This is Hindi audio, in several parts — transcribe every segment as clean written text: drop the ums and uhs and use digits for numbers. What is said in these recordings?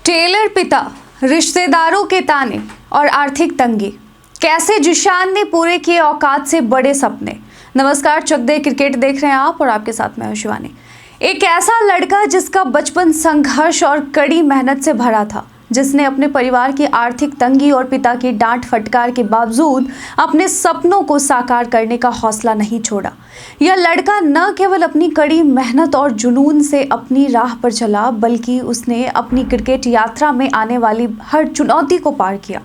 टेलर पिता, रिश्तेदारों के ताने और आर्थिक तंगी, कैसे जिशान ने पूरे किए औकात से बड़े सपने। नमस्कार, चक दे क्रिकेट देख रहे हैं आप और आपके साथ मैं हूं शिवानी। एक ऐसा लड़का जिसका बचपन संघर्ष और कड़ी मेहनत से भरा था, जिसने अपने परिवार की आर्थिक तंगी और पिता की डांट फटकार के बावजूद अपने सपनों को साकार करने का हौसला नहीं छोड़ा। यह लड़का न केवल अपनी कड़ी मेहनत और जुनून से अपनी राह पर चला, बल्कि उसने अपनी क्रिकेट यात्रा में आने वाली हर चुनौती को पार किया।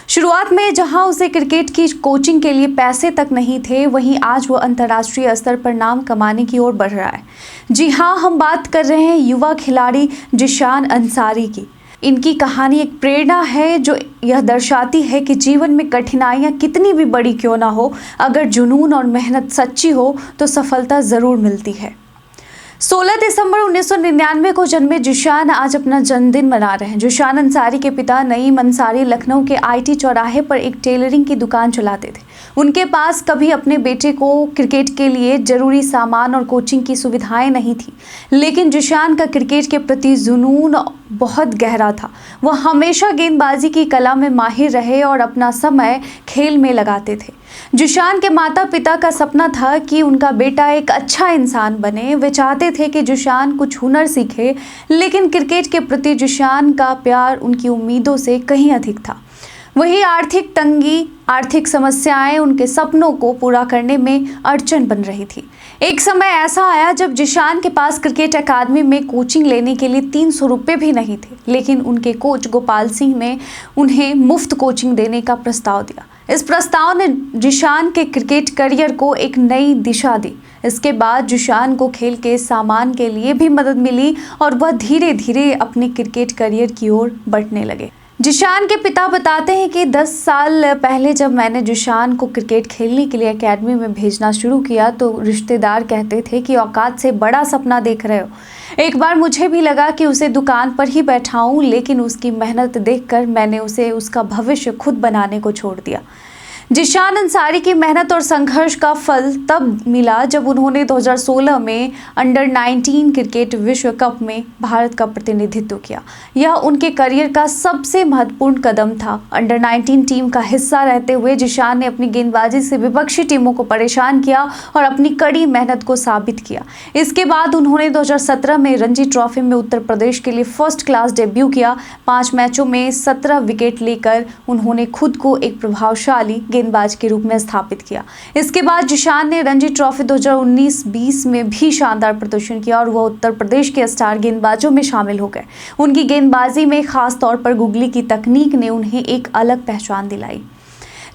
शुरुआत में जहां उसे क्रिकेट की कोचिंग के लिए पैसे तक नहीं थे, वहीं आज वो अंतर्राष्ट्रीय स्तर पर नाम कमाने की ओर बढ़ रहा है। जी हाँ, हम बात कर रहे हैं युवा खिलाड़ी जिशान अंसारी की। इनकी कहानी एक प्रेरणा है जो यह दर्शाती है कि जीवन में कठिनाइयाँ कितनी भी बड़ी क्यों ना हो, अगर जुनून और मेहनत सच्ची हो तो सफलता ज़रूर मिलती है। 16 दिसंबर 1999 को जन्मे जिशान आज अपना जन्मदिन मना रहे हैं। जिशान अंसारी के पिता नईम अंसारी लखनऊ के आईटी चौराहे पर एक टेलरिंग की दुकान चलाते थे। उनके पास कभी अपने बेटे को क्रिकेट के लिए जरूरी सामान और कोचिंग की सुविधाएं नहीं थी, लेकिन जिशान का क्रिकेट के प्रति जुनून बहुत गहरा था। वह हमेशा गेंदबाजी की कला में माहिर रहे और अपना समय खेल में लगाते थे। जिशान के माता पिता का सपना था कि उनका बेटा एक अच्छा इंसान बने। वे चाहते थे कि जिशान कुछ हुनर सीखे, लेकिन क्रिकेट के प्रति जिशान का प्यार उनकी उम्मीदों से कहीं अधिक था। वही आर्थिक तंगी, आर्थिक समस्याएं उनके सपनों को पूरा करने में अड़चन बन रही थी। एक समय ऐसा आया जब जिशान के पास क्रिकेट अकादमी में कोचिंग लेने के लिए 300 रुपये भी नहीं थे, लेकिन उनके कोच गोपाल सिंह ने उन्हें मुफ्त कोचिंग देने का प्रस्ताव दिया। इस प्रस्ताव ने जिशान के क्रिकेट करियर को एक नई दिशा दी। इसके बाद जिशान को खेल के सामान के लिए भी मदद मिली और वह धीरे धीरे अपने क्रिकेट करियर की ओर बढ़ने लगे। जिशान के पिता बताते हैं कि 10 साल पहले जब मैंने जिशान को क्रिकेट खेलने के लिए एकेडमी में भेजना शुरू किया तो रिश्तेदार कहते थे कि औकात से बड़ा सपना देख रहे हो। एक बार मुझे भी लगा कि उसे दुकान पर ही बैठाऊं, लेकिन उसकी मेहनत देखकर मैंने उसे उसका भविष्य खुद बनाने को छोड़ दिया। जिशान अंसारी की मेहनत और संघर्ष का फल तब मिला जब उन्होंने 2016 में अंडर 19 क्रिकेट विश्व कप में भारत का प्रतिनिधित्व किया। यह उनके करियर का सबसे महत्वपूर्ण कदम था। अंडर 19 टीम का हिस्सा रहते हुए जिशान ने अपनी गेंदबाजी से विपक्षी टीमों को परेशान किया और अपनी कड़ी मेहनत को साबित किया। इसके बाद उन्होंने 2017 में रणजी ट्रॉफी में उत्तर प्रदेश के लिए फर्स्ट क्लास डेब्यू किया। 5 मैचों में 17 विकेट लेकर उन्होंने खुद को एक प्रभावशाली गेंदबाज के रूप में स्थापित किया। इसके बाद जिशान ने रणजी ट्रॉफी 2019-20 में भी शानदार प्रदर्शन किया और वह उत्तर प्रदेश के स्टार गेंदबाजों में शामिल हो गए। उनकी गेंदबाजी में खास तौर पर गुगली की तकनीक ने उन्हें एक अलग पहचान दिलाई।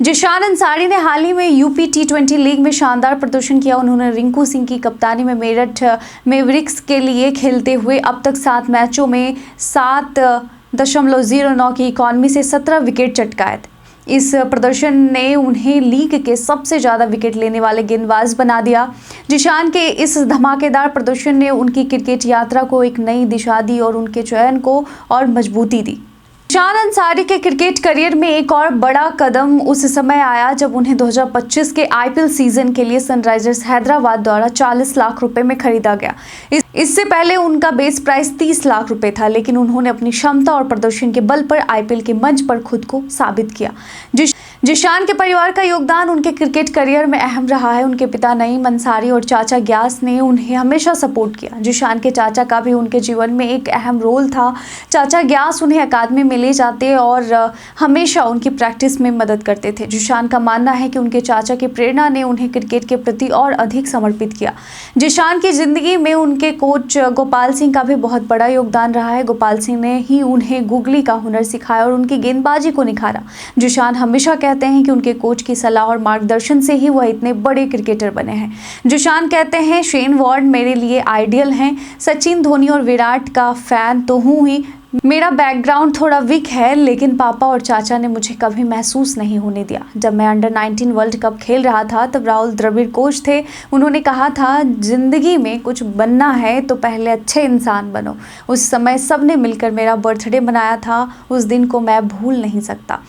जिशान अंसारी ने हाल ही में यूपी T20 लीग में शानदार प्रदर्शन किया। उन्होंने रिंकू सिंह की कप्तानी में मेरठ मेवरिक्स के लिए खेलते हुए अब तक 7 मैचों में 7.09 की इकॉनमी से 17 विकेट चटकाए थे। इस प्रदर्शन ने उन्हें लीग के सबसे ज़्यादा विकेट लेने वाले गेंदबाज बना दिया। जिशान के इस धमाकेदार प्रदर्शन ने उनकी क्रिकेट यात्रा को एक नई दिशा दी और उनके चयन को और मजबूती दी। जिशान अंसारी के क्रिकेट करियर में एक और बड़ा कदम उस समय आया जब उन्हें 2025 के IPL सीजन के लिए सनराइजर्स हैदराबाद द्वारा 40 लाख रुपए में खरीदा गया। इससे पहले उनका बेस प्राइस 30 लाख रुपए था, लेकिन उन्होंने अपनी क्षमता और प्रदर्शन के बल पर IPL के मंच पर खुद को साबित किया। जिशान के परिवार का योगदान उनके क्रिकेट करियर में अहम रहा है। उनके पिता नईम अंसारी और चाचा ग्यास ने उन्हें हमेशा सपोर्ट किया। जिशान के चाचा का भी उनके जीवन में एक अहम रोल था। चाचा ग्यास उन्हें अकादमी में ले जाते और हमेशा उनकी प्रैक्टिस में मदद करते थे। जिशान का मानना है कि उनके चाचा की प्रेरणा ने उन्हें क्रिकेट के प्रति और अधिक समर्पित किया। जिशान की जिंदगी में उनके कोच गोपाल सिंह का भी बहुत बड़ा योगदान रहा है। गोपाल सिंह ने ही उन्हें गुगली का हुनर सिखाया और उनकी गेंदबाजी को निखारा। जिशान हमेशा कहते हैं कि उनके कोच की सलाह और मार्गदर्शन से ही वह इतने बड़े क्रिकेटर बने हैं। जिशान कहते हैं, शेन वॉर्न मेरे लिए आइडियल हैं। सचिन, धोनी और विराट का फैन तो हूँ ही। मेरा बैकग्राउंड थोड़ा वीक है, लेकिन पापा और चाचा ने मुझे कभी महसूस नहीं होने दिया। जब मैं अंडर 19 वर्ल्ड कप खेल रहा था तब राहुल द्रविड़ कोच थे। उन्होंने कहा था, जिंदगी में कुछ बनना है तो पहले अच्छे इंसान बनो। उस समय सबने मिलकर मेरा बर्थडे मनाया था। उस दिन को मैं भूल नहीं सकता।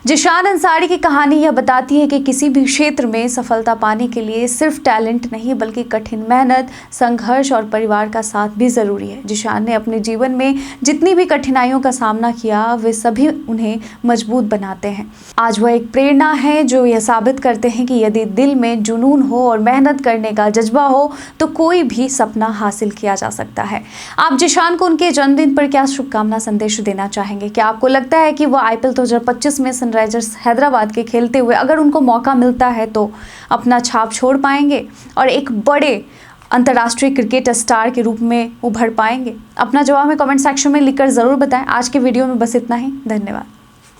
जिशान अंसारी की कहानी यह बताती है कि किसी भी क्षेत्र में सफलता पाने के लिए सिर्फ टैलेंट नहीं बल्कि कठिन मेहनत, संघर्ष और परिवार का साथ भी जरूरी है। जिशान ने अपने जीवन में जितनी भी कठिनाइयों का सामना किया वे सभी उन्हें मजबूत बनाते हैं। आज वह एक प्रेरणा है जो यह साबित करते हैं कि यदि दिल में जुनून हो और मेहनत करने का जज्बा हो तो कोई भी सपना हासिल किया जा सकता है। आप जिशान को उनके जन्मदिन पर क्या शुभकामना संदेश देना चाहेंगे? क्या आपको लगता है कि वो IPL 2025 में सनराइजर्स हैदराबाद के खेलते हुए अगर उनको मौका मिलता है तो अपना छाप छोड़ पाएंगे और एक बड़े अंतर्राष्ट्रीय क्रिकेट स्टार के रूप में उभर पाएंगे? अपना जवाब में कमेंट सेक्शन में लिखकर ज़रूर बताएं। आज के वीडियो में बस इतना ही। धन्यवाद।